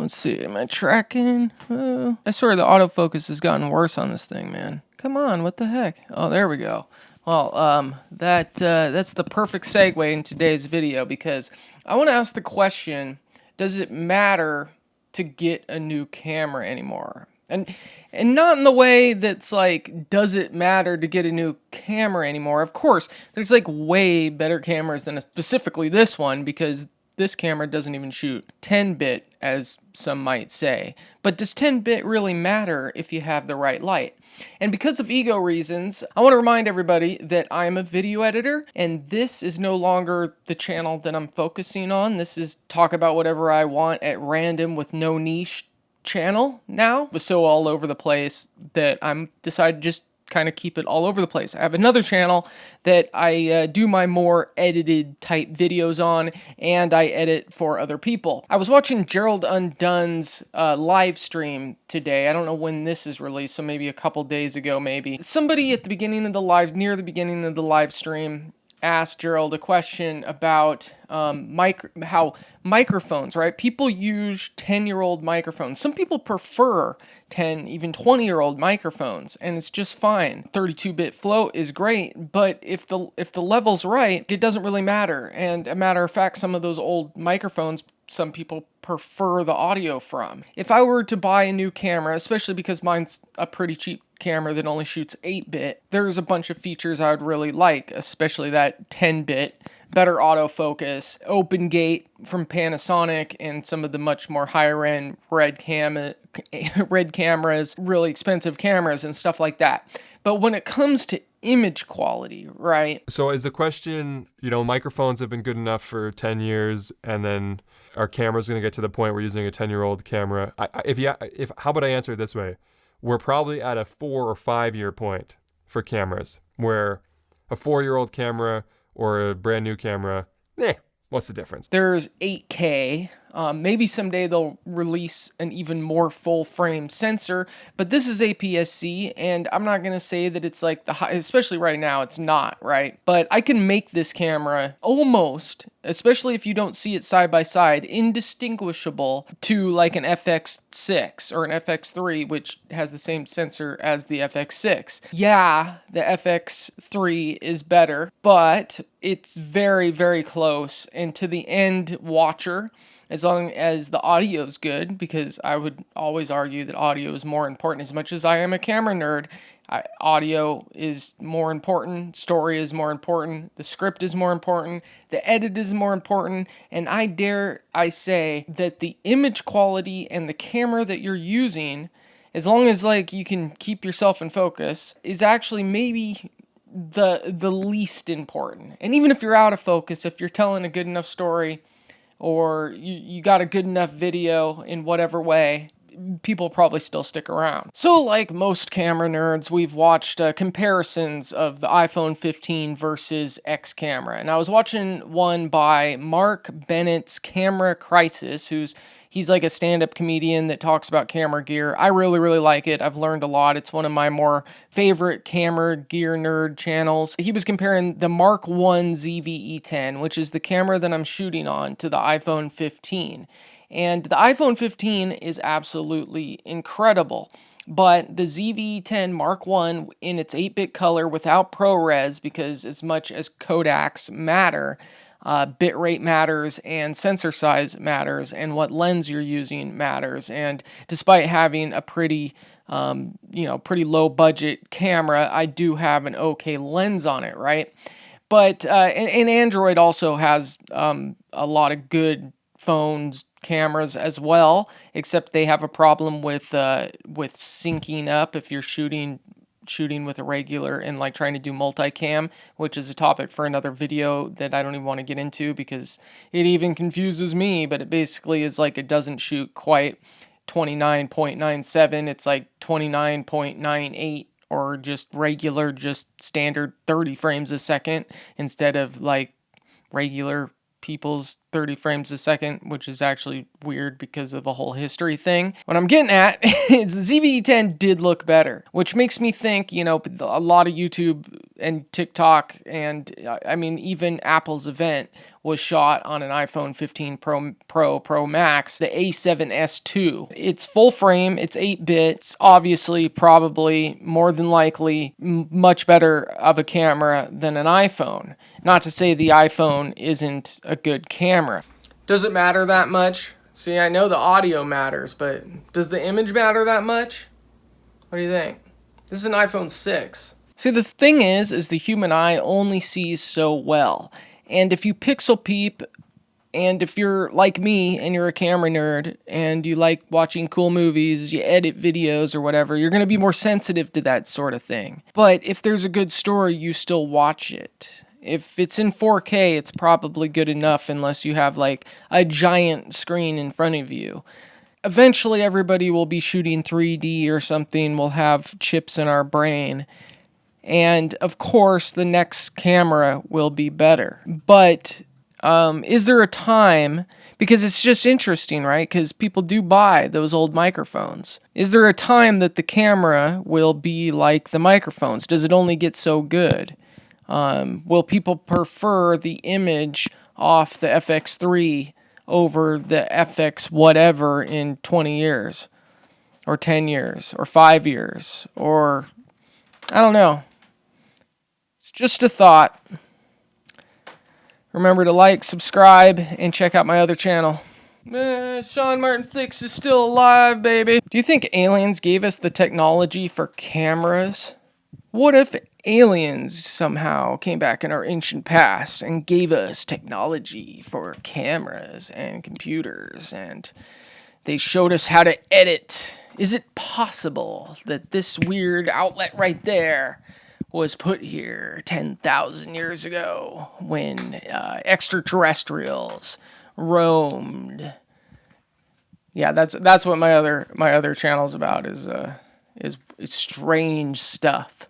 Let's see, am I tracking? I swear the autofocus has gotten worse on this thing, man. Come on, what the heck? Oh, there we go. Well, that's the perfect segue in today's video, because I want to ask the question, does it matter to get a new camera anymore? And not in the way that's like, does it matter to get a new camera anymore? Of course, there's like way better cameras than specifically this one, because this camera doesn't even shoot 10-bit, as some might say. But does 10-bit really matter if you have the right light? And because of ego reasons, I want to remind everybody that I'm a video editor, and this is no longer the channel that I'm focusing on. This is talk about whatever I want at random with no niche channel now. It was so all over the place that I'm decided to just kind of keep it all over the place. I have another channel that I do my more edited type videos on, and I edit for other people. I was watching Gerald Undone's live stream today. I don't know when this is released, so maybe a couple days ago maybe. Somebody at the beginning of the near the beginning of the live stream, asked Gerald a question about how microphones, right? People use 10-year-old microphones. Some people prefer 10, even 20-year-old microphones, and it's just fine. 32-bit float is great, but if the level's right, it doesn't really matter. And a matter of fact, some of those old microphones, some people prefer the audio from. If I were to buy a new camera, especially because mine's a pretty cheap camera that only shoots 8-bit, there's a bunch of features I would really like, especially that 10-bit, better autofocus, open gate from Panasonic, and some of the much more higher end red cameras, really expensive cameras and stuff like that. But when it comes to image quality, right? So is the question, microphones have been good enough for 10 years, and then our camera's going to get to the point we're using a 10-year-old camera? How about I answer it this way? We're probably at a 4 or 5 year point for cameras, where a 4-year-old camera or a brand new camera, what's the difference? There's 8K. Maybe someday they'll release an even more full-frame sensor, but this is APS-C, and I'm not going to say that it's like the high, especially right now, it's not, right? But I can make this camera almost, especially if you don't see it side by side, indistinguishable to like an FX6 or an FX3, which has the same sensor as the FX6. Yeah, the FX3 is better, but it's very, very close. And to the end watcher, as long as the audio is good, because I would always argue that audio is more important. As much as I am a camera nerd, audio is more important, story is more important, the script is more important, the edit is more important, and I say that the image quality and the camera that you're using, as long as like you can keep yourself in focus, is actually maybe the least important. And even if you're out of focus, if you're telling a good enough story, or you got a good enough video in whatever way, people probably still stick around. So like most camera nerds, we've watched comparisons of the iPhone 15 versus X camera. And I was watching one by Mark Bennett's Camera Crisis, he's like a stand-up comedian that talks about camera gear. I really, really like it. I've learned a lot. It's one of my more favorite camera gear nerd channels. He was comparing the Mark I ZV-E10, which is the camera that I'm shooting on, to the iPhone 15. And the iPhone 15 is absolutely incredible. But the ZV-E10 Mark I in its 8-bit color without ProRes, because as much as Kodaks matter, bitrate matters, and sensor size matters, and what lens you're using matters. And despite having a pretty low budget camera, I do have an okay lens on it, right? But and Android also has a lot of good phones, cameras as well, except they have a problem with syncing up if you're shooting with a regular and like trying to do multicam, which is a topic for another video that I don't even want to get into because it even confuses me. But it basically is like it doesn't shoot quite 29.97, it's like 29.98, or just regular, just standard 30 frames a second instead of like regular people's 30 frames a second, which is actually weird because of a whole history thing. What I'm getting at is the ZV-E10 did look better, which makes me think, a lot of YouTube and TikTok, and I mean, even Apple's event was shot on an iPhone 15 Pro Max, the A7S2. It's full frame, it's 8 bits, obviously, probably, more than likely, much better of a camera than an iPhone. Not to say the iPhone isn't a good camera. Does it matter that much? See, I know the audio matters, but does the image matter that much? What do you think? This is an iPhone 6. See, the thing is the human eye only sees so well. And if you pixel peep, and if you're like me and you're a camera nerd and you like watching cool movies, you edit videos or whatever, you're going to be more sensitive to that sort of thing. But if there's a good story, you still watch it. If it's in 4K, it's probably good enough unless you have like a giant screen in front of you. Eventually, everybody will be shooting 3D or something. We'll have chips in our brain. And of course, the next camera will be better. But is there a time, because it's just interesting, right? Because people do buy those old microphones. Is there a time that the camera will be like the microphones? Does it only get so good? Will people prefer the image off the FX3 over the FX whatever in 20 years? Or 10 years? Or 5 years? Or, I don't know. It's just a thought. Remember to like, subscribe, and check out my other channel. Sean Martin Flicks is still alive, baby. Do you think aliens gave us the technology for cameras? What if aliens somehow came back in our ancient past and gave us technology for cameras and computers, and they showed us how to edit? Is it possible that this weird outlet right there was put here 10,000 years ago when extraterrestrials roamed? Yeah, that's what my other channel's about, is strange stuff.